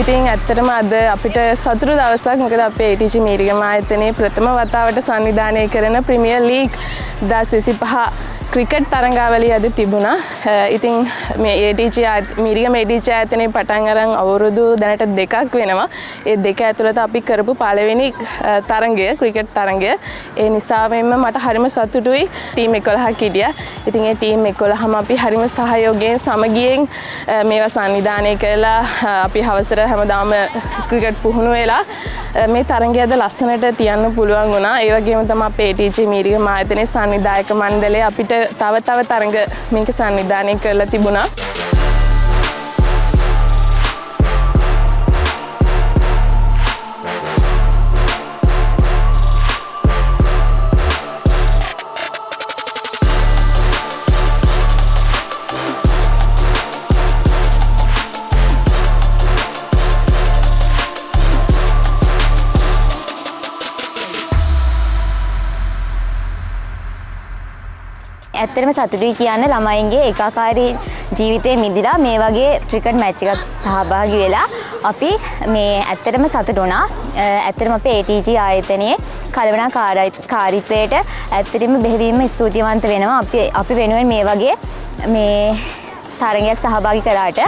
ඉතින් ඇත්තටම අද අපිට සතුටු දවසක්. මොකද අපේ ATG මීරිගම ආයතනයේ ප්‍රථම වතාවට සංවිධානය කරන ප්‍රීමියර් ලීග් 2025 ක්‍රිකට් තරඟාවලිය අද තිබුණා. ඉතින් මේ මීරිගම ATG ආයතනයේ පටන් අරන් අවුරුදු දැනට 2ක් වෙනවා. ඒ දෙක ඇතුළත අපි කරපු පළවෙනි තරඟය ක්‍රිකට් තරඟය. ඒ නිසාවෙන්ම මට හරිම සතුටුයි. ටීම් 11ක් හිටියා. ඉතින් ඒ ටීම් 11ම අපි හරිම සහයෝගයෙන් සමගියෙන් මේවා සංවිධානය කළා. අපි හවසට හැමදාම ක්‍රිකට් පුහුණු වෙලා මේ තරඟය අද ලස්සනට තියන්න පුළුවන් වුණා. ඒ වගේම තමයි අපේ ATG මීරිගම ආයතනයේ සංවිධායක මණ්ඩලය අපිට තව තරඟ මේක සංවිධානය කරලා තිබුණා. ඇත්තටම සතුටුයි කියන්න ළමයින්ගේ ඒකාකාරී ජීවිතේ මිදිලා මේ වගේ ක්‍රිකට් මැච් එකක් සහභාගී වෙලා අපි මේ ඇත්තටම සතුටු වුණා. ඇත්තටම අපේ ATG ආයතනයේ කළමනාකාරීත්වයට ඇත්තටම බෙහෙවින්ම ස්තුතිවන්ත වෙනවා. අපි වෙනුවෙන් මේ වගේ මේ තරගයක් සහභාගී කරාට.